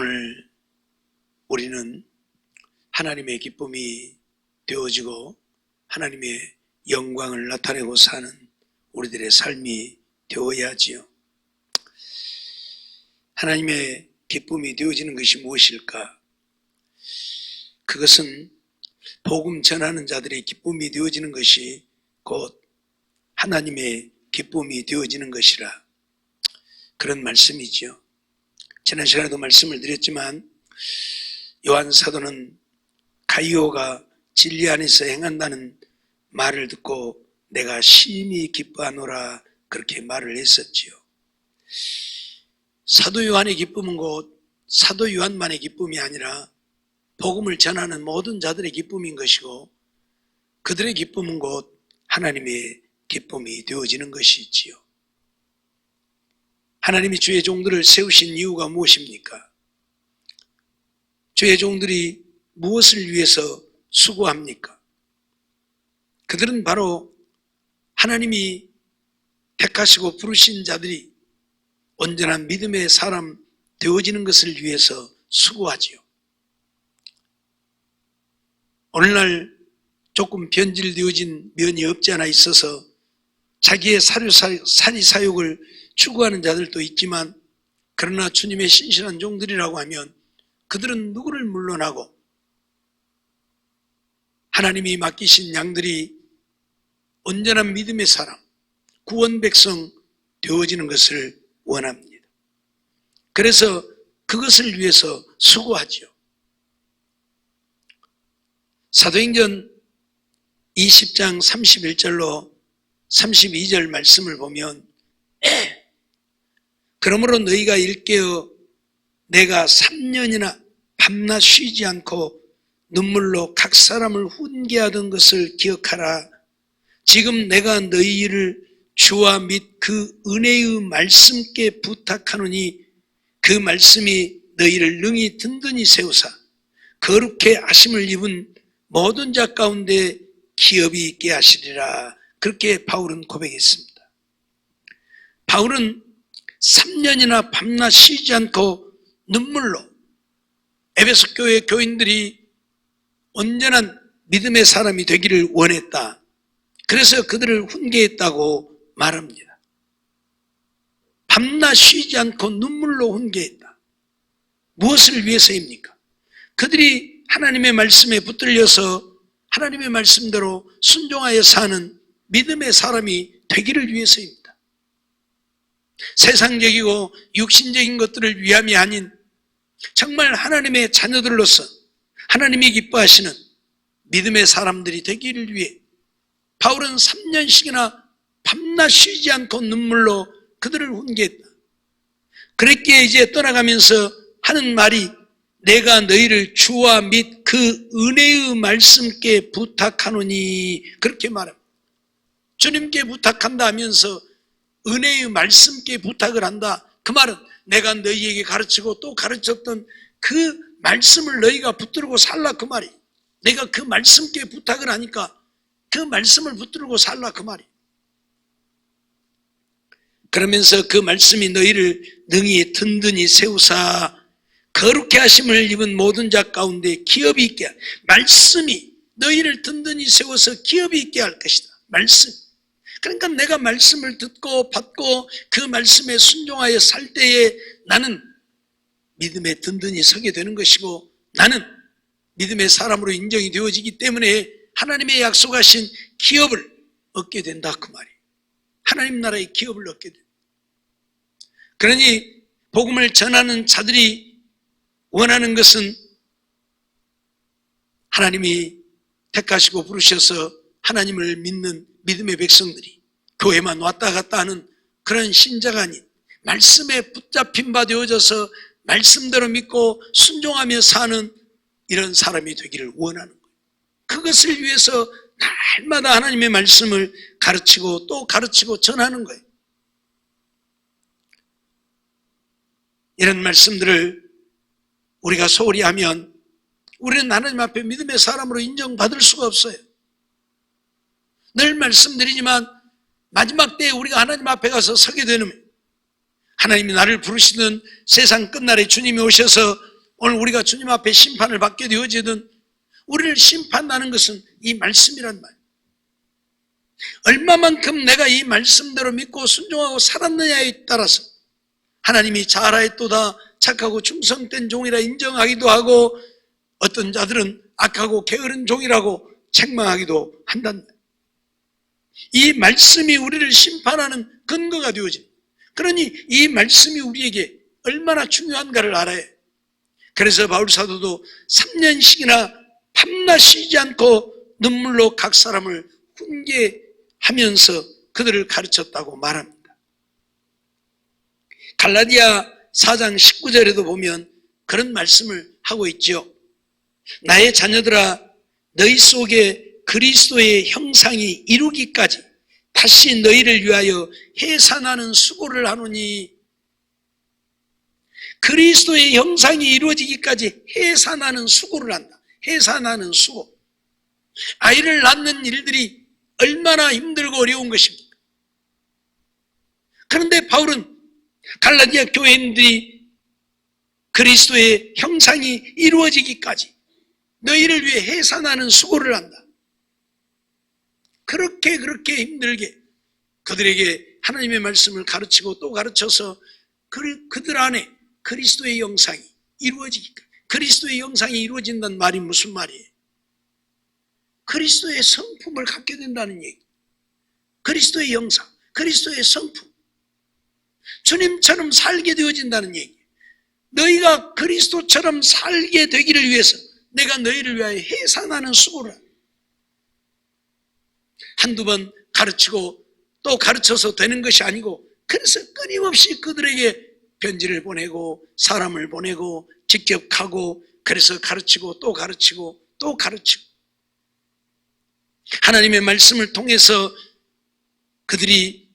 오늘 우리는 하나님의 기쁨이 되어지고 하나님의 영광을 나타내고 사는 우리들의 삶이 되어야지요. 하나님의 기쁨이 되어지는 것이 무엇일까? 그것은 복음 전하는 자들의 기쁨이 되어지는 것이 곧 하나님의 기쁨이 되어지는 것이라, 그런 말씀이죠. 지난 시간에도 말씀을 드렸지만 요한 사도는 가이오가 진리 안에서 행한다는 말을 듣고 내가 심히 기뻐하노라 그렇게 말을 했었지요. 사도 요한의 기쁨은 곧 사도 요한만의 기쁨이 아니라 복음을 전하는 모든 자들의 기쁨인 것이고, 그들의 기쁨은 곧 하나님의 기쁨이 되어지는 것이지요. 하나님이 주의 종들을 세우신 이유가 무엇입니까? 주의 종들이 무엇을 위해서 수고합니까? 그들은 바로 하나님이 택하시고 부르신 자들이 온전한 믿음의 사람 되어지는 것을 위해서 수고하지요. 오늘날 조금 변질되어진 면이 없지 않아 있어서 자기의 사리사욕을 추구하는 자들도 있지만, 그러나 주님의 신실한 종들이라고 하면 그들은 누구를 물러나고 하나님이 맡기신 양들이 온전한 믿음의 사람, 구원 백성 되어지는 것을 원합니다. 그래서 그것을 위해서 수고하지요. 사도행전 20장 31절로 32절 말씀을 보면, 그러므로 너희가 일깨어 내가 3년이나 밤낮 쉬지 않고 눈물로 각 사람을 훈계하던 것을 기억하라. 지금 내가 너희를 주와 및 그 은혜의 말씀께 부탁하노니 그 말씀이 너희를 능히 든든히 세우사 거룩해 하심을 입은 모든 자 가운데 기업이 있게 하시리라. 그렇게 바울은 고백했습니다. 바울은 3년이나 밤낮 쉬지 않고 눈물로 에베소 교회 교인들이 온전한 믿음의 사람이 되기를 원했다. 그래서 그들을 훈계했다고 말합니다. 밤낮 쉬지 않고 눈물로 훈계했다. 무엇을 위해서입니까? 그들이 하나님의 말씀에 붙들려서 하나님의 말씀대로 순종하여 사는 믿음의 사람이 되기를 위해서입니다. 세상적이고 육신적인 것들을 위함이 아닌 정말 하나님의 자녀들로서 하나님이 기뻐하시는 믿음의 사람들이 되기를 위해 바울은 3년씩이나 밤낮 쉬지 않고 눈물로 그들을 훈계했다. 그랬기에 이제 떠나가면서 하는 말이 내가 너희를 주와 및 그 은혜의 말씀께 부탁하노니 그렇게 말합니다. 주님께 부탁한다 하면서 은혜의 말씀께 부탁을 한다. 그 말은 내가 너희에게 가르치고 또 가르쳤던 그 말씀을 너희가 붙들고 살라 그 말이. 내가 그 말씀께 부탁을 하니까 그 말씀을 붙들고 살라 그 말이. 그러면서 그 말씀이 너희를 능히 든든히 세우사 거룩해 하심을 입은 모든 자 가운데 기업이 있게 말씀이 너희를 든든히 세워서 기업이 있게 할 것이다. 말씀. 그러니까 내가 말씀을 듣고 받고 그 말씀에 순종하여 살 때에 나는 믿음에 든든히 서게 되는 것이고, 나는 믿음의 사람으로 인정이 되어지기 때문에 하나님의 약속하신 기업을 얻게 된다 그 말이에요. 하나님 나라의 기업을 얻게 된다. 그러니 복음을 전하는 자들이 원하는 것은 하나님이 택하시고 부르셔서 하나님을 믿는 믿음의 백성들이 교회만 왔다 갔다 하는 그런 신자가 아닌 말씀에 붙잡힌 바 되어져서 말씀대로 믿고 순종하며 사는 이런 사람이 되기를 원하는 거예요. 그것을 위해서 날마다 하나님의 말씀을 가르치고 또 가르치고 전하는 거예요. 이런 말씀들을 우리가 소홀히 하면 우리는 하나님 앞에 믿음의 사람으로 인정받을 수가 없어요. 늘 말씀드리지만 마지막 때에 우리가 하나님 앞에 가서 서게 되는, 하나님이 나를 부르시는 세상 끝날에 주님이 오셔서 오늘 우리가 주님 앞에 심판을 받게 되어지든 우리를 심판하는 것은 이 말씀이란 말. 얼마만큼 내가 이 말씀대로 믿고 순종하고 살았느냐에 따라서 하나님이 잘하였도다, 착하고 충성된 종이라 인정하기도 하고, 어떤 자들은 악하고 게으른 종이라고 책망하기도 한단다. 이 말씀이 우리를 심판하는 근거가 되어집니다. 그러니 이 말씀이 우리에게 얼마나 중요한가를 알아야 해요. 그래서 바울 사도도 3년씩이나 밤낮 쉬지 않고 눈물로 각 사람을 훈계하면서 그들을 가르쳤다고 말합니다. 갈라디아 4장 19절에도 보면 그런 말씀을 하고 있죠. 나의 자녀들아, 너희 속에 그리스도의 형상이 이루기까지 다시 너희를 위하여 해산하는 수고를 하노니, 그리스도의 형상이 이루어지기까지 해산하는 수고를 한다. 해산하는 수고. 아이를 낳는 일들이 얼마나 힘들고 어려운 것입니까? 그런데 바울은 갈라디아 교회인들이 그리스도의 형상이 이루어지기까지 너희를 위해 해산하는 수고를 한다. 그렇게 힘들게 그들에게 하나님의 말씀을 가르치고 또 가르쳐서 그들 안에 그리스도의 형상이 이루어지기까지. 그리스도의 형상이 이루어진다는 말이 무슨 말이에요? 그리스도의 성품을 갖게 된다는 얘기. 그리스도의 형상, 그리스도의 성품. 주님처럼 살게 되어진다는 얘기. 너희가 그리스도처럼 살게 되기를 위해서 내가 너희를 위하여 해산하는 수고를 한다. 한두 번 가르치고 또 가르쳐서 되는 것이 아니고, 그래서 끊임없이 그들에게 편지를 보내고 사람을 보내고 직접 가고, 그래서 가르치고 또 가르치고 또 가르치고, 하나님의 말씀을 통해서 그들이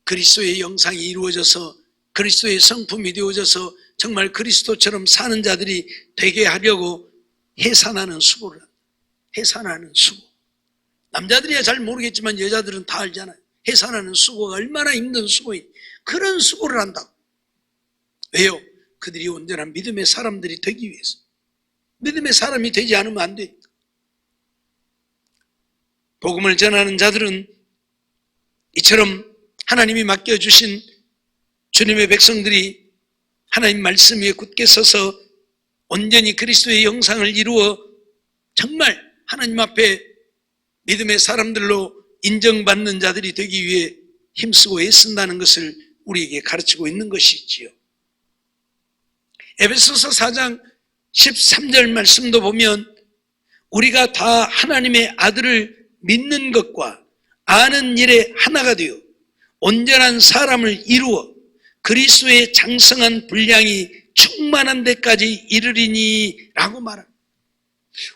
그리스도의 형상이 이루어져서 그리스도의 성품이 되어져서 정말 그리스도처럼 사는 자들이 되게 하려고 해산하는 수고를 합니다. 해산하는 수고. 남자들이야 잘 모르겠지만 여자들은 다 알잖아요. 해산하는 수고가 얼마나 힘든 수고인지. 그런 수고를 한다고. 왜요? 그들이 온전한 믿음의 사람들이 되기 위해서. 믿음의 사람이 되지 않으면 안 돼. 복음을 전하는 자들은 이처럼 하나님이 맡겨주신 주님의 백성들이 하나님 말씀 위에 굳게 서서 온전히 그리스도의 형상을 이루어 정말 하나님 앞에 믿음의 사람들로 인정받는 자들이 되기 위해 힘쓰고 애쓴다는 것을 우리에게 가르치고 있는 것이지요. 에베소서 4장 13절 말씀도 보면 우리가 다 하나님의 아들을 믿는 것과 아는 일에 하나가 되어 온전한 사람을 이루어 그리스도의 장성한 분량이 충만한 데까지 이르리니 라고 말합니다.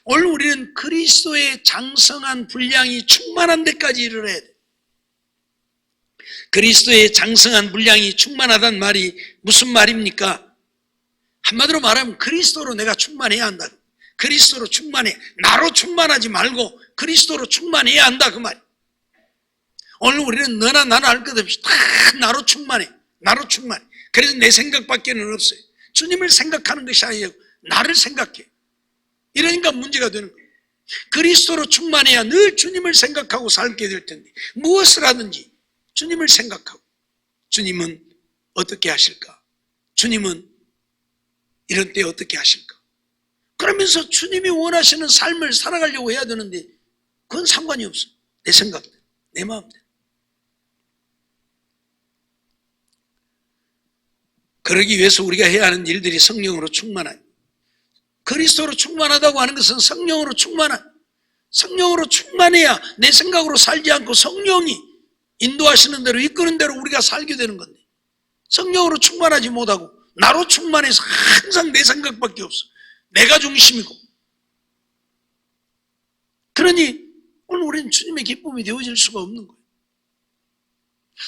오늘 우리는 그리스도의 장성한 분량이 충만한 데까지 이르러야 돼. 그리스도의 장성한 분량이 충만하다는 말이 무슨 말입니까? 한마디로 말하면 그리스도로 내가 충만해야 한다. 그리스도로 충만해. 나로 충만하지 말고 그리스도로 충만해야 한다, 그 말이야. 오늘 우리는 너나 나나 할 것 없이 다 나로 충만해. 나로 충만해. 그래서 내 생각밖에는 없어요. 주님을 생각하는 것이 아니고 나를 생각해. 이러니까 문제가 되는 거예요. 그리스도로 충만해야 늘 주님을 생각하고 살게 될 텐데, 무엇을 하든지 주님을 생각하고, 주님은 어떻게 하실까? 주님은 이런 때 어떻게 하실까? 그러면서 주님이 원하시는 삶을 살아가려고 해야 되는데 그건 상관이 없어. 내 생각대로, 내 마음대로. 그러기 위해서 우리가 해야 하는 일들이 성령으로 충만한, 그리스도로 충만하다고 하는 것은 성령으로 충만한, 성령으로 충만해야 내 생각으로 살지 않고 성령이 인도하시는 대로 이끄는 대로 우리가 살게 되는 건데, 성령으로 충만하지 못하고 나로 충만해서 항상 내 생각밖에 없어. 내가 중심이고. 그러니 오늘 우리는 주님의 기쁨이 되어질 수가 없는 거예요.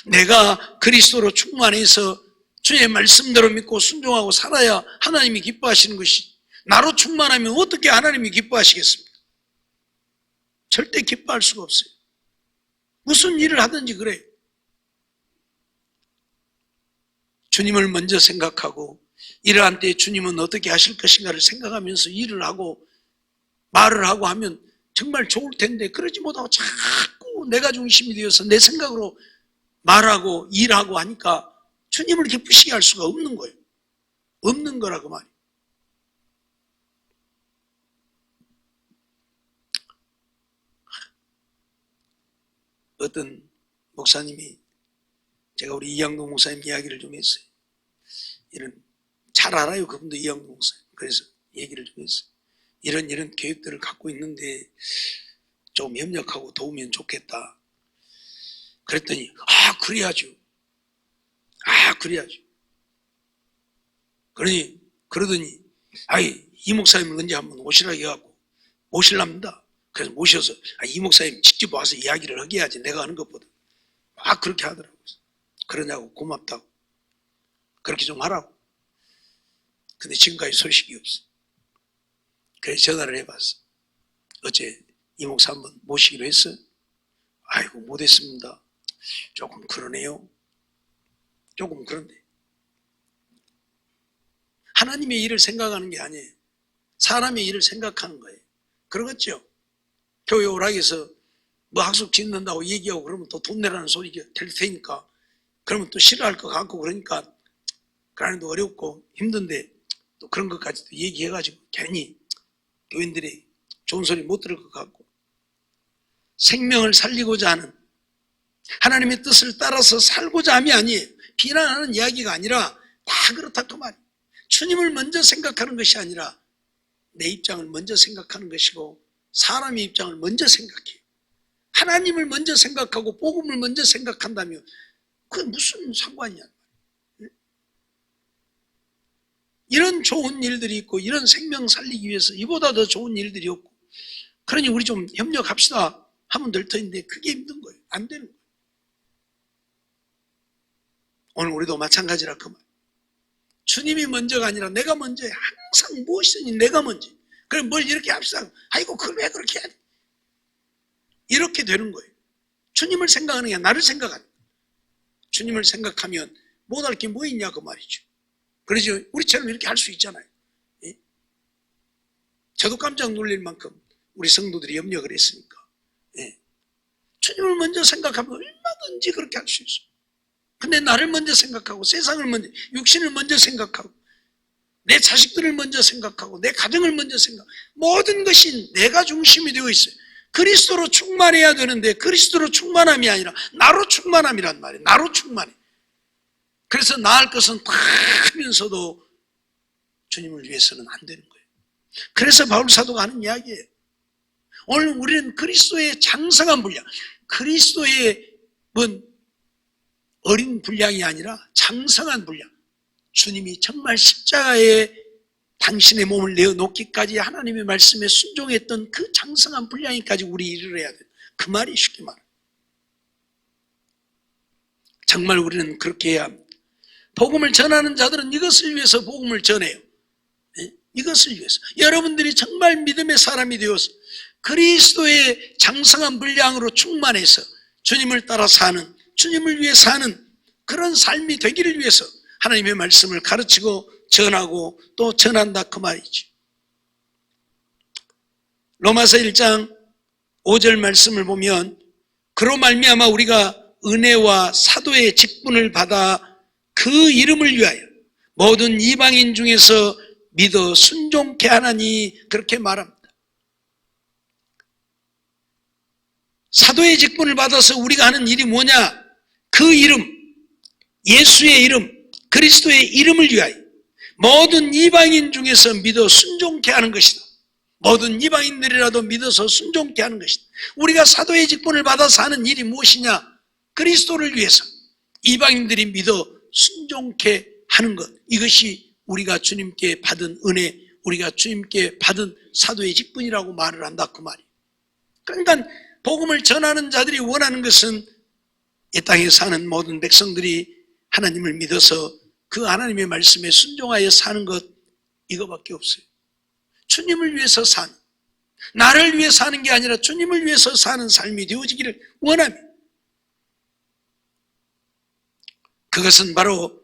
내가 그리스도로 충만해서 주의 말씀대로 믿고 순종하고 살아야 하나님이 기뻐하시는 것이, 나로 충만하면 어떻게 하나님이 기뻐하시겠습니까? 절대 기뻐할 수가 없어요. 무슨 일을 하든지 그래요. 주님을 먼저 생각하고 이러한 때에 주님은 어떻게 하실 것인가를 생각하면서 일을 하고 말을 하고 하면 정말 좋을 텐데, 그러지 못하고 자꾸 내가 중심이 되어서 내 생각으로 말하고 일하고 하니까 주님을 기쁘시게 할 수가 없는 거예요. 없는 거라고 말이에요. 어떤 목사님이, 제가 우리 이양동 목사님 이야기를 좀 했어요. 잘 알아요, 그분도 이양동 목사님. 그래서 얘기를 좀 했어요. 이런 계획들을 갖고 있는데 좀 협력하고 도우면 좋겠다. 그랬더니 그래야죠. 그래야죠. 그러더니 이 목사님을 언제 한번 오시라 해갖고 모실랍니다. 그래서 모셔서 이 목사님 직접 와서 이야기를 하게 해야지 내가 하는 것보다. 그렇게 하더라고요. 그러냐고, 고맙다고, 그렇게 좀 하라고. 근데 지금까지 소식이 없어. 그래서 전화를 해봤어. 어제 이 목사 한번 모시기로 했어. 아이고 못했습니다. 조금 그러네요. 조금 그런데 하나님의 일을 생각하는 게 아니에요. 사람의 일을 생각하는 거예요. 그러겠죠? 교회 오락에서 뭐 학습 짓는다고 얘기하고 그러면 또 돈 내라는 소리 될 테니까, 그러면 또 싫어할 것 같고, 그러니까 그러는데 어렵고 힘든데 또 그런 것까지도 얘기해가지고 괜히 교인들이 좋은 소리 못 들을 것 같고, 생명을 살리고자 하는 하나님의 뜻을 따라서 살고자 함이 아니에요. 비난하는 이야기가 아니라 다 그렇다 그 말이에요. 주님을 먼저 생각하는 것이 아니라 내 입장을 먼저 생각하는 것이고, 사람의 입장을 먼저 생각해요. 하나님을 먼저 생각하고 복음을 먼저 생각한다면 그게 무슨 상관이야. 이런 좋은 일들이 있고, 이런 생명 살리기 위해서 이보다 더 좋은 일들이 없고, 그러니 우리 좀 협력합시다 하면 될 터인데 그게 힘든 거예요. 안 되는 거예요. 오늘 우리도 마찬가지라 그 말. 주님이 먼저가 아니라 내가 먼저야. 항상 무엇이든지 내가 먼저. 그럼 뭘 이렇게 합시다. 아이고 그걸 왜 그렇게 해야 돼? 이렇게 되는 거예요. 주님을 생각하는 게 아니라 나를 생각하는 거예요. 주님을 생각하면 못할 게 뭐 있냐 그 말이죠. 그러죠. 우리처럼 이렇게 할 수 있잖아요. 예? 저도 깜짝 놀랄 만큼 우리 성도들이 협력을 했으니까. 예. 주님을 먼저 생각하면 얼마든지 그렇게 할 수 있어요. 근데 나를 먼저 생각하고, 세상을 먼저, 육신을 먼저 생각하고, 내 자식들을 먼저 생각하고, 내 가정을 먼저 생각하고, 모든 것이 내가 중심이 되어 있어요. 그리스도로 충만해야 되는데 그리스도로 충만함이 아니라 나로 충만함이란 말이에요. 나로 충만해. 그래서 나을 것은 다 하면서도 주님을 위해서는 안 되는 거예요. 그래서 바울 사도가 하는 이야기예요. 오늘 우리는 그리스도의 장성한 분량, 그리스도의 어린 분량이 아니라 장성한 분량, 주님이 정말 십자가에 당신의 몸을 내어놓기까지 하나님의 말씀에 순종했던 그 장성한 분량에까지 우리 이르러야 돼요. 그 말이 쉽게 말해요. 정말 우리는 그렇게 해야 합니다. 복음을 전하는 자들은 이것을 위해서 복음을 전해요. 이것을 위해서. 여러분들이 정말 믿음의 사람이 되어서 그리스도의 장성한 분량으로 충만해서 주님을 따라 사는, 주님을 위해 사는 그런 삶이 되기를 위해서 하나님의 말씀을 가르치고 전하고 또 전한다 그 말이죠. 로마서 1장 5절 말씀을 보면, 그로 말미암아 우리가 은혜와 사도의 직분을 받아 그 이름을 위하여 모든 이방인 중에서 믿어 순종케 하나니, 그렇게 말합니다. 사도의 직분을 받아서 우리가 하는 일이 뭐냐? 그 이름, 예수의 이름, 그리스도의 이름을 위하여 모든 이방인 중에서 믿어 순종케 하는 것이다. 모든 이방인들이라도 믿어서 순종케 하는 것이다. 우리가 사도의 직분을 받아서 하는 일이 무엇이냐? 그리스도를 위해서 이방인들이 믿어 순종케 하는 것, 이것이 우리가 주님께 받은 은혜, 우리가 주님께 받은 사도의 직분이라고 말을 한다 그 말이에요. 그러니까 복음을 전하는 자들이 원하는 것은 이 땅에 사는 모든 백성들이 하나님을 믿어서 그 하나님의 말씀에 순종하여 사는 것, 이거밖에 없어요. 주님을 위해서 사는, 나를 위해 사는 게 아니라 주님을 위해서 사는 삶이 되어지기를 원합니다. 그것은 바로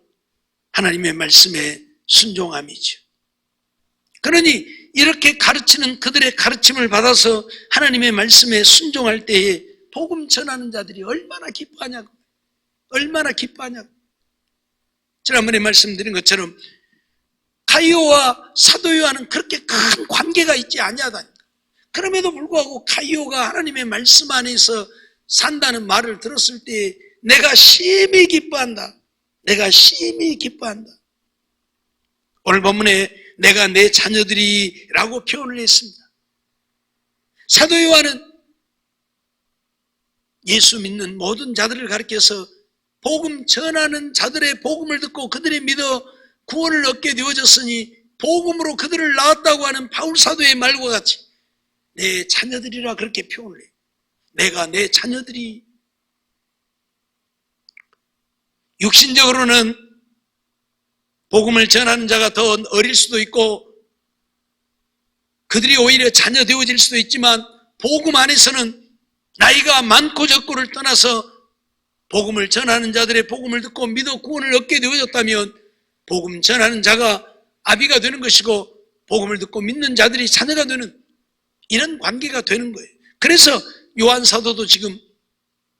하나님의 말씀에 순종함이죠. 그러니 이렇게 가르치는 그들의 가르침을 받아서 하나님의 말씀에 순종할 때에 복음 전하는 자들이 얼마나 기뻐하냐고. 얼마나 기뻐하냐고. 지난번에 말씀드린 것처럼 가이오와 사도 요한은 그렇게 큰 관계가 있지 아니하다니. 그럼에도 불구하고 가이오가 하나님의 말씀 안에서 산다는 말을 들었을 때 내가 심히 기뻐한다. 내가 심히 기뻐한다. 오늘 본문에 내가 내 자녀들이 라고 표현을 했습니다. 사도 요한은 예수 믿는 모든 자들을 가리켜서 복음 전하는 자들의 복음을 듣고 그들이 믿어 구원을 얻게 되어졌으니 복음으로 그들을 낳았다고 하는 바울 사도의 말과 같이 내 자녀들이라 그렇게 표현을 해요. 내가 내 자녀들이. 육신적으로는 복음을 전하는 자가 더 어릴 수도 있고 그들이 오히려 자녀 되어질 수도 있지만 복음 안에서는 나이가 많고 적고를 떠나서 복음을 전하는 자들의 복음을 듣고 믿어 구원을 얻게 되어졌다면 복음 전하는 자가 아비가 되는 것이고 복음을 듣고 믿는 자들이 자녀가 되는 이런 관계가 되는 거예요. 그래서 요한 사도도 지금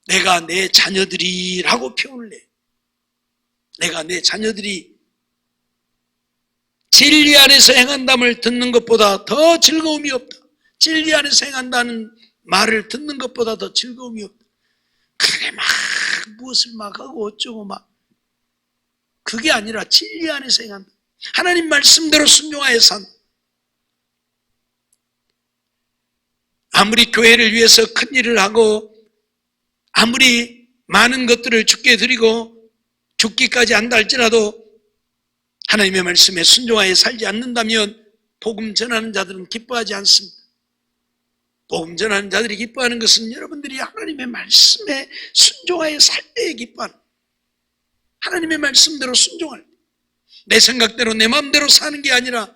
내가 내 자녀들이라고 표현을 해요. 내가 내 자녀들이 진리 안에서 행한담을 듣는 것보다 더 즐거움이 없다. 진리 안에서 행한다는 말을 듣는 것보다 더 즐거움이 없다. 그게 막 무엇을 막 하고 어쩌고 막 그게 아니라 진리 안에서 행한다. 하나님 말씀대로 순종하여 산다. 아무리 교회를 위해서 큰 일을 하고 아무리 많은 것들을 주께 드리고 죽기까지 한다 할지라도 하나님의 말씀에 순종하여 살지 않는다면 복음 전하는 자들은 기뻐하지 않습니다. 복음 전하는 자들이 기뻐하는 것은 여러분들이 하나님의 말씀에 순종하여 살 때에 기뻐하는, 하나님의 말씀대로 순종할 때, 내 생각대로 내 마음대로 사는 게 아니라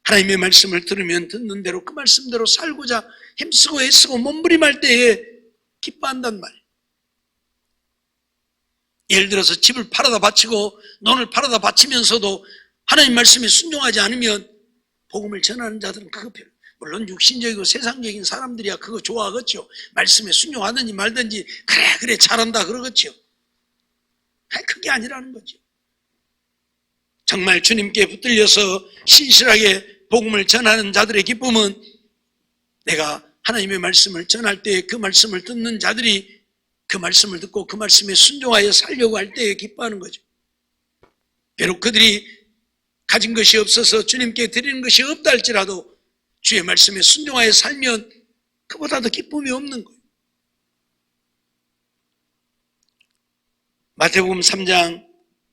하나님의 말씀을 들으면 듣는 대로 그 말씀대로 살고자 힘쓰고 애쓰고 몸부림할 때에 기뻐한단 말이에요. 예를 들어서 집을 팔아다 바치고 논을 팔아다 바치면서도 하나님 말씀에 순종하지 않으면 복음을 전하는 자들은 그거 별로, 물론 육신적이고 세상적인 사람들이야 그거 좋아하겠죠. 말씀에 순종하든지 말든지 그래 잘한다 그러겠죠. 그게 아니라는 거죠. 정말 주님께 붙들려서 신실하게 복음을 전하는 자들의 기쁨은 내가 하나님의 말씀을 전할 때 그 말씀을 듣는 자들이 그 말씀을 듣고 그 말씀에 순종하여 살려고 할 때에 기뻐하는 거죠. 비록 그들이 가진 것이 없어서 주님께 드리는 것이 없다 할지라도 주의 말씀에 순종하여 살면 그보다 더 기쁨이 없는 거예요. 마태복음 3장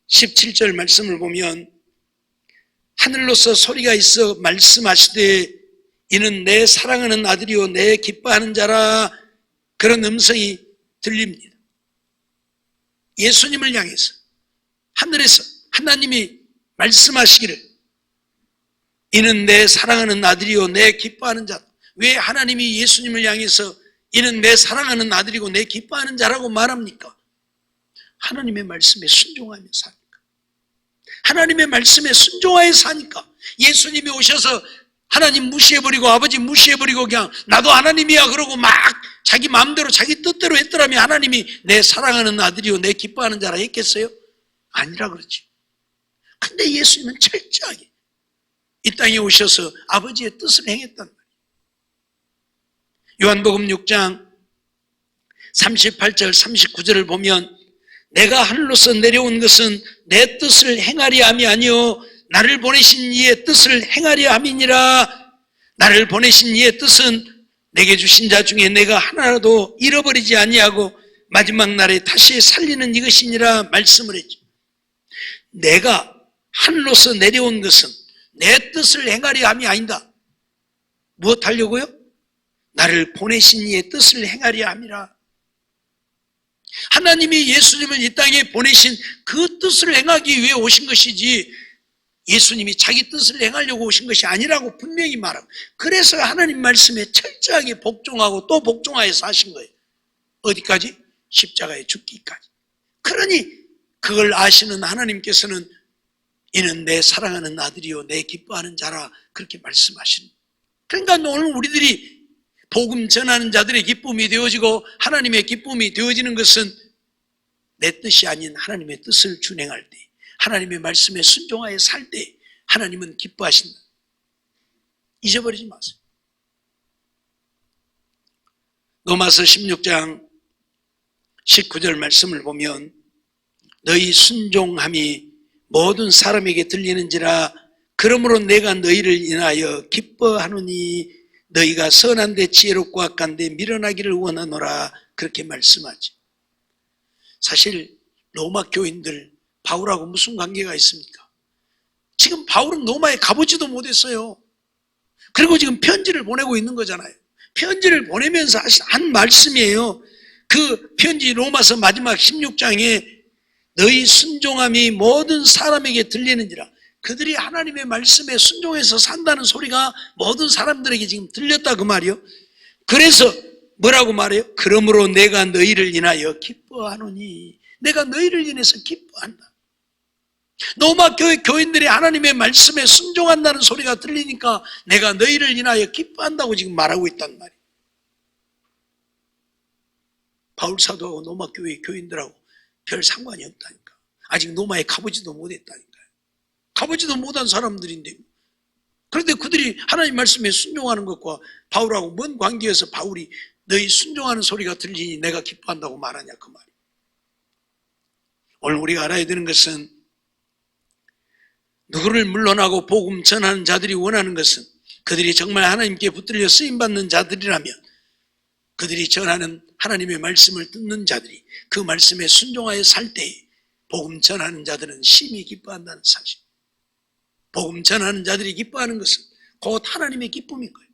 17절 말씀을 보면 하늘로서 소리가 있어 말씀하시되 이는 내 사랑하는 아들이요 내 기뻐하는 자라, 그런 음성이 들립니다. 예수님을 향해서 하늘에서 하나님이 말씀하시기를 이는 내 사랑하는 아들이요 내 기뻐하는 자다. 왜 하나님이 예수님을 향해서 이는 내 사랑하는 아들이고 내 기뻐하는 자라고 말합니까? 하나님의 말씀에 순종하며 사니까. 하나님의 말씀에 순종하여 사니까. 예수님이 오셔서 하나님 무시해버리고 아버지 무시해버리고 그냥 나도 하나님이야 그러고 막 자기 마음대로 자기 뜻대로 했더라면 하나님이 내 사랑하는 아들이요 내 기뻐하는 자라 했겠어요? 아니라 그렇지. 근데 예수님은 철저하게 이 땅에 오셔서 아버지의 뜻을 행했단 말이에요. 요한복음 6장 38절 39절을 보면 내가 하늘로서 내려온 것은 내 뜻을 행하려 함이 아니요 나를 보내신 이의 뜻을 행하려 함이니라. 나를 보내신 이의 뜻은 내게 주신 자 중에 내가 하나라도 잃어버리지 아니하고 마지막 날에 다시 살리는 이것이니라 말씀을 했죠. 내가 하늘로서 내려온 것은 내 뜻을 행하려 함이 아니다. 무엇 하려고요? 나를 보내신 이의 뜻을 행하려 함이라. 하나님이 예수님을 이 땅에 보내신 그 뜻을 행하기 위해 오신 것이지 예수님이 자기 뜻을 행하려고 오신 것이 아니라고 분명히 말하고, 그래서 하나님 말씀에 철저하게 복종하고 또 복종하여 사신 거예요. 어디까지? 십자가에 죽기까지. 그러니 그걸 아시는 하나님께서는 이는 내 사랑하는 아들이요 내 기뻐하는 자라 그렇게 말씀하시는. 그러니까 오늘 우리들이 복음 전하는 자들의 기쁨이 되어지고 하나님의 기쁨이 되어지는 것은 내 뜻이 아닌 하나님의 뜻을 준행할 때, 하나님의 말씀에 순종하여 살 때 하나님은 기뻐하신다. 잊어버리지 마세요. 로마서 16장 19절 말씀을 보면 너희 순종함이 모든 사람에게 들리는지라 그러므로 내가 너희를 인하여 기뻐하노니 너희가 선한데 지혜롭고 악한데 밀어나기를 원하노라 그렇게 말씀하지. 사실 로마 교인들 바울하고 무슨 관계가 있습니까? 지금 바울은 로마에 가보지도 못했어요. 그리고 지금 편지를 보내고 있는 거잖아요. 편지를 보내면서 한 말씀이에요. 그 편지 로마서 마지막 16장에 너희 순종함이 모든 사람에게 들리는지라. 그들이 하나님의 말씀에 순종해서 산다는 소리가 모든 사람들에게 지금 들렸다 그 말이요. 그래서 뭐라고 말해요? 그러므로 내가 너희를 인하여 기뻐하노니. 내가 너희를 인해서 기뻐한다. 로마 교회 교인들이 하나님의 말씀에 순종한다는 소리가 들리니까 내가 너희를 인하여 기뻐한다고 지금 말하고 있단 말이에요. 바울 사도하고 로마 교회 교인들하고 별 상관이 없다니까. 아직 로마에 가보지도 못했다니까요. 가보지도 못한 사람들인데. 그런데 그들이 하나님 말씀에 순종하는 것과 바울하고 뭔 관계여서 바울이 너희 순종하는 소리가 들리니 내가 기뻐한다고 말하냐 그 말이에요. 오늘 우리가 알아야 되는 것은 누구를 물러나고 복음 전하는 자들이 원하는 것은 그들이 정말 하나님께 붙들려 쓰임받는 자들이라면 그들이 전하는 하나님의 말씀을 듣는 자들이 그 말씀에 순종하여 살 때 복음 전하는 자들은 심히 기뻐한다는 사실. 복음 전하는 자들이 기뻐하는 것은 곧 하나님의 기쁨인 거예요.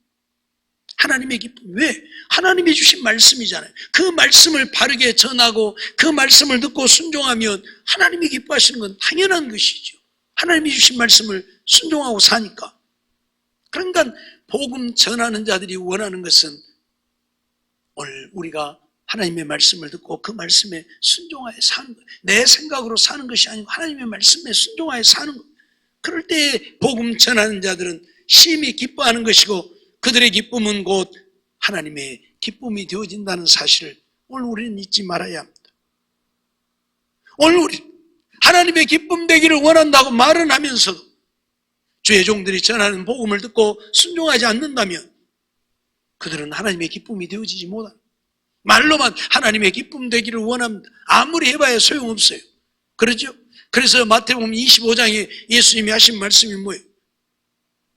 하나님의 기쁨. 왜? 하나님이 주신 말씀이잖아요. 그 말씀을 바르게 전하고 그 말씀을 듣고 순종하면 하나님이 기뻐하시는 건 당연한 것이죠. 하나님이 주신 말씀을 순종하고 사니까. 그러니까 복음 전하는 자들이 원하는 것은 오늘 우리가 하나님의 말씀을 듣고 그 말씀에 순종하여 사는 거예요. 내 생각으로 사는 것이 아니고 하나님의 말씀에 순종하여 사는 거예요. 그럴 때 복음 전하는 자들은 심히 기뻐하는 것이고 그들의 기쁨은 곧 하나님의 기쁨이 되어진다는 사실을 오늘 우리는 잊지 말아야 합니다. 오늘 우리 하나님의 기쁨 되기를 원한다고 말은 하면서도 주의 종들이 전하는 복음을 듣고 순종하지 않는다면 그들은 하나님의 기쁨이 되어지지 못합니다. 말로만 하나님의 기쁨 되기를 원합니다. 아무리 해봐야 소용없어요. 그렇죠? 그래서 마태복음 25장에 예수님이 하신 말씀이 뭐예요?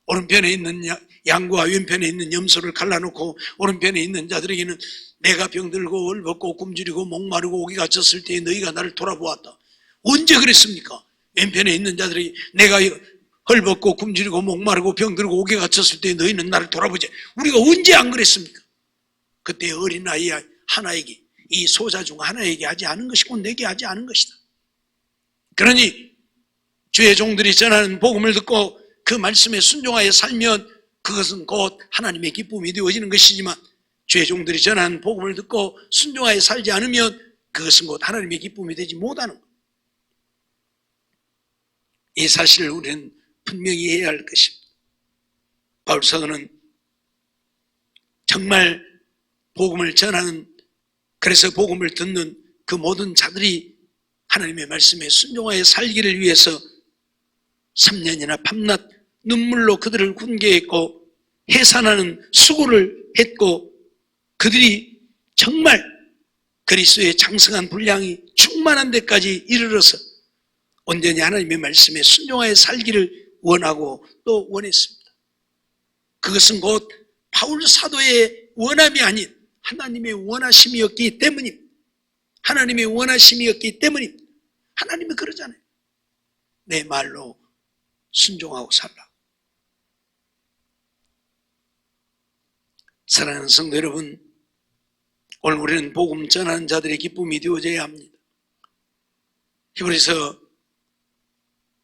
오른편에 있는 양과 왼편에 있는 염소를 갈라놓고 오른편에 있는 자들에게는 내가 병들고 얼벗고 굶주리고 목마르고 오기 갇혔을 때에 너희가 나를 돌아보았다. 언제 그랬습니까? 왼편에 있는 자들에게 내가 헐벗고 굶주리고 목마르고 병들고 오기 갇혔을 때에 너희는 나를 돌아보지. 우리가 언제 안 그랬습니까? 그때 어린아이 하나에게 이 소자 중 하나에게 하지 않은 것이고 내게 하지 않은 것이다. 그러니 주의 종들이 전하는 복음을 듣고 그 말씀에 순종하여 살면 그것은 곧 하나님의 기쁨이 되어지는 것이지만 주의 종들이 전하는 복음을 듣고 순종하여 살지 않으면 그것은 곧 하나님의 기쁨이 되지 못하는 것. 이 사실을 우리는 분명히 해야 할 것입니다. 바울 사도는 정말 복음을 전하는, 그래서 복음을 듣는 그 모든 자들이 하나님의 말씀에 순종하여 살기를 위해서 3년이나 밤낮 눈물로 그들을 훈계했고 해산하는 수고를 했고 그들이 정말 그리스도의 장성한 분량이 충만한 데까지 이르러서 온전히 하나님의 말씀에 순종하여 살기를 원하고 또 원했습니다. 그것은 곧 바울 사도의 원함이 아닌 하나님의 원하심이었기 때문입니다. 하나님의 원하심이었기 때문입니다. 하나님이 그러잖아요. 내 말로 순종하고 살라. 사랑하는 성도 여러분, 오늘 우리는 복음 전하는 자들의 기쁨이 되어져야 합니다. 히브리서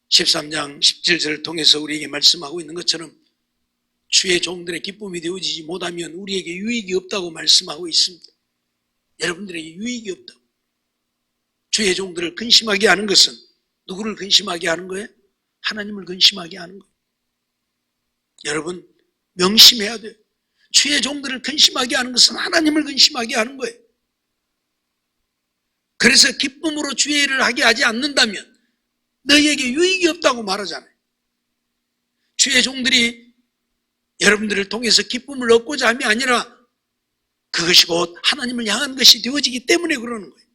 13장 17절을 통해서 우리에게 말씀하고 있는 것처럼 주의 종들의 기쁨이 되어지지 못하면 우리에게 유익이 없다고 말씀하고 있습니다. 여러분들에게 유익이 없다고. 주의 종들을 근심하게 하는 것은 누구를 근심하게 하는 거예요? 하나님을 근심하게 하는 거예요. 여러분 명심해야 돼요. 주의 종들을 근심하게 하는 것은 하나님을 근심하게 하는 거예요. 그래서 기쁨으로 주의 일을 하게 하지 않는다면 너희에게 유익이 없다고 말하잖아요. 주의 종들이 여러분들을 통해서 기쁨을 얻고자 함이 아니라 그것이 곧 하나님을 향한 것이 되어지기 때문에 그러는 거예요.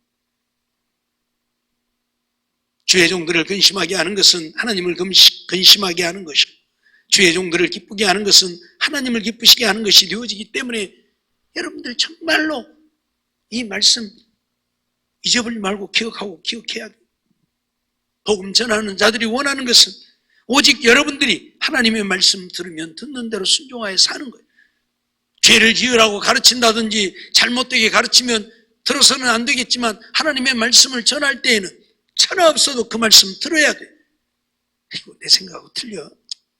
주의 종들을 근심하게 하는 것은 하나님을 근심하게 하는 것이고, 주의 종들을 기쁘게 하는 것은 하나님을 기쁘시게 하는 것이 되어지기 때문에 여러분들 정말로 이 말씀 잊어버리지 말고 기억해야 돼요. 복음 전하는 자들이 원하는 것은 오직 여러분들이 하나님의 말씀 들으면 듣는 대로 순종하여 사는 거예요. 죄를 지으라고 가르친다든지 잘못되게 가르치면 들어서는 안 되겠지만 하나님의 말씀을 전할 때에는 천하 없어도 그 말씀 들어야 돼. 이거 내 생각하고 틀려.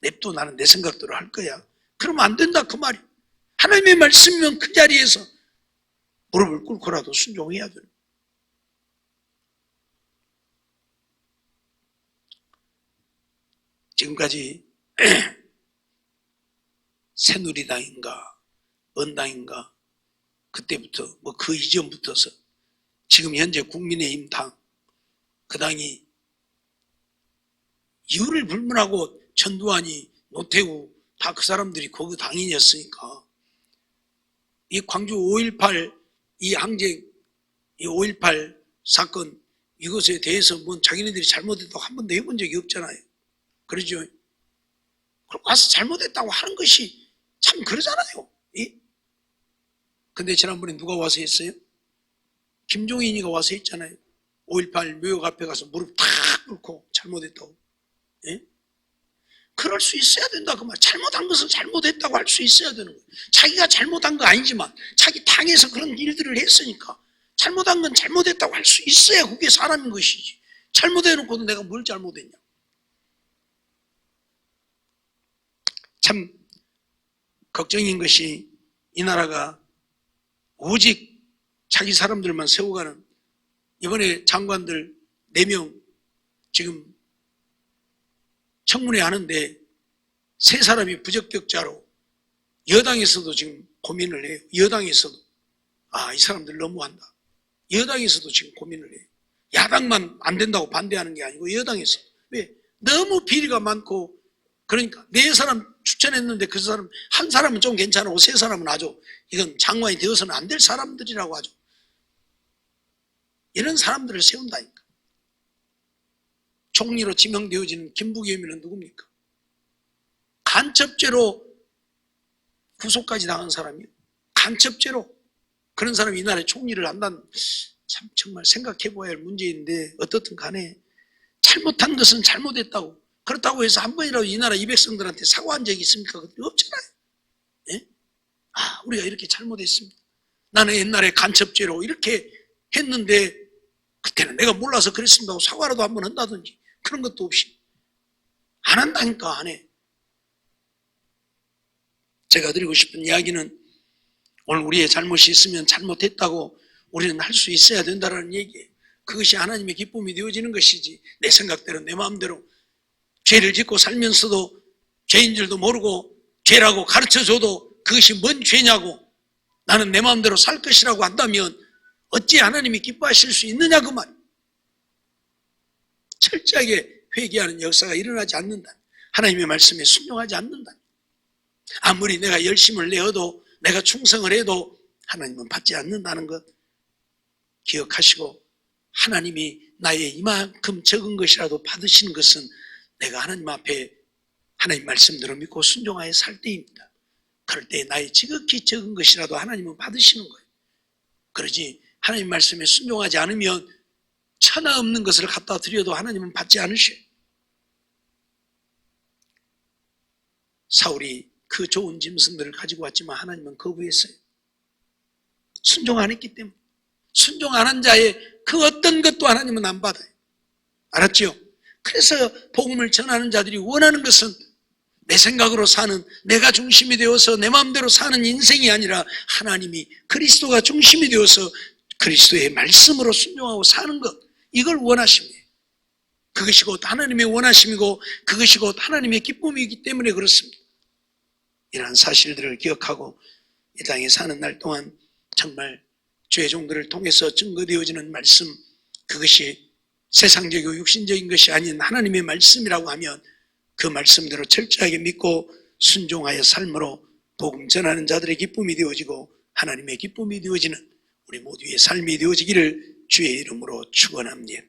냅둬, 나는 내 생각대로 할 거야. 그러면 안 된다 그 말이야. 하나님의 말씀이면 그 자리에서 무릎을 꿇고라도 순종해야 돼. 지금까지 새누리당인가 언당인가 그때부터 뭐 그 이전부터서 지금 현재 국민의힘 당, 그 당이 이유를 불문하고 전두환이 노태우 다 그 사람들이 거기 당인이었으니까 이 광주 5.18 이 항쟁, 이 5.18 사건 이것에 대해서 뭐 자기네들이 잘못했다고 한 번도 해본 적이 없잖아요. 그러죠. 그리고 와서 잘못했다고 하는 것이 참 그러잖아요. 근데 지난번에 누가 와서 했어요? 김종인이가 와서 했잖아요. 5.18 묘역 앞에 가서 무릎 탁 꿇고 잘못했다고. 예? 그럴 수 있어야 된다 그 말. 잘못한 것은 잘못했다고 할 수 있어야 되는 거예요. 자기가 잘못한 거 아니지만 자기 당에서 그런 일들을 했으니까 잘못한 건 잘못했다고 할 수 있어야 그게 사람인 것이지. 잘못해놓고도 내가 뭘 잘못했냐. 참 걱정인 것이 이 나라가 오직 자기 사람들만 세워가는, 이번에 장관들 4명 지금 청문회 하는데 3사람이 부적격자로 여당에서도 지금 고민을 해요. 여당에서도 이 사람들 너무한다. 여당에서도 지금 고민을 해요. 야당만 안 된다고 반대하는 게 아니고 여당에서. 왜? 너무 비리가 많고, 그러니까 4사람 추천했는데 그 사람 한 사람은 좀 괜찮고 3사람은 아주 이건 장관이 되어서는 안 될 사람들이라고 하죠. 이런 사람들을 세운다니까. 총리로 지명되어지는 김부겸이는 누굽니까? 간첩죄로 구속까지 당한 사람이에요. 간첩죄로. 그런 사람이 이 나라에 총리를 한다는, 참 정말 생각해봐야 할 문제인데 어떻든 간에 잘못한 것은 잘못했다고, 그렇다고 해서 한 번이라도 이 나라 이 백성들한테 사과한 적이 있습니까? 없잖아요. 예? 우리가 이렇게 잘못했습니다. 나는 옛날에 간첩죄로 이렇게 했는데 그때는 내가 몰라서 그랬습니다 하고 사과라도 한번 한다든지 그런 것도 없이 안 한다니까. 안 해. 제가 드리고 싶은 이야기는 오늘 우리의 잘못이 있으면 잘못했다고 우리는 할 수 있어야 된다는 얘기예요. 그것이 하나님의 기쁨이 되어지는 것이지 내 생각대로 내 마음대로 죄를 짓고 살면서도 죄인 줄도 모르고 죄라고 가르쳐줘도 그것이 뭔 죄냐고 나는 내 마음대로 살 것이라고 한다면 어찌 하나님이 기뻐하실 수 있느냐 그 말. 철저하게 회개하는 역사가 일어나지 않는다. 하나님의 말씀에 순종하지 않는다. 아무리 내가 열심을 내어도 내가 충성을 해도 하나님은 받지 않는다는 것 기억하시고, 하나님이 나의 이만큼 적은 것이라도 받으시는 것은 내가 하나님 앞에 하나님 말씀대로 믿고 순종하여 살 때입니다. 그럴 때 나의 지극히 적은 것이라도 하나님은 받으시는 거예요. 그러지 하나님 말씀에 순종하지 않으면 천하 없는 것을 갖다 드려도 하나님은 받지 않으셔요. 사울이 그 좋은 짐승들을 가지고 왔지만 하나님은 거부했어요. 순종 안 했기 때문에. 순종 안 한 자의 그 어떤 것도 하나님은 안 받아요. 알았죠? 그래서 복음을 전하는 자들이 원하는 것은 내 생각으로 사는, 내가 중심이 되어서 내 마음대로 사는 인생이 아니라 하나님이 그리스도가 중심이 되어서 그리스도의 말씀으로 순종하고 사는 것, 이걸 원하십니다. 그것이 곧 하나님의 원하심이고 그것이 곧 하나님의 기쁨이기 때문에 그렇습니다. 이러한 사실들을 기억하고 이 땅에 사는 날 동안 정말 주의 종들을 통해서 증거되어지는 말씀, 그것이 세상적이고 육신적인 것이 아닌 하나님의 말씀이라고 하면 그 말씀대로 철저하게 믿고 순종하여 삶으로 복음 전하는 자들의 기쁨이 되어지고 하나님의 기쁨이 되어지는 우리 모두의 삶이 되어지기를 주의 이름으로 축원합니다.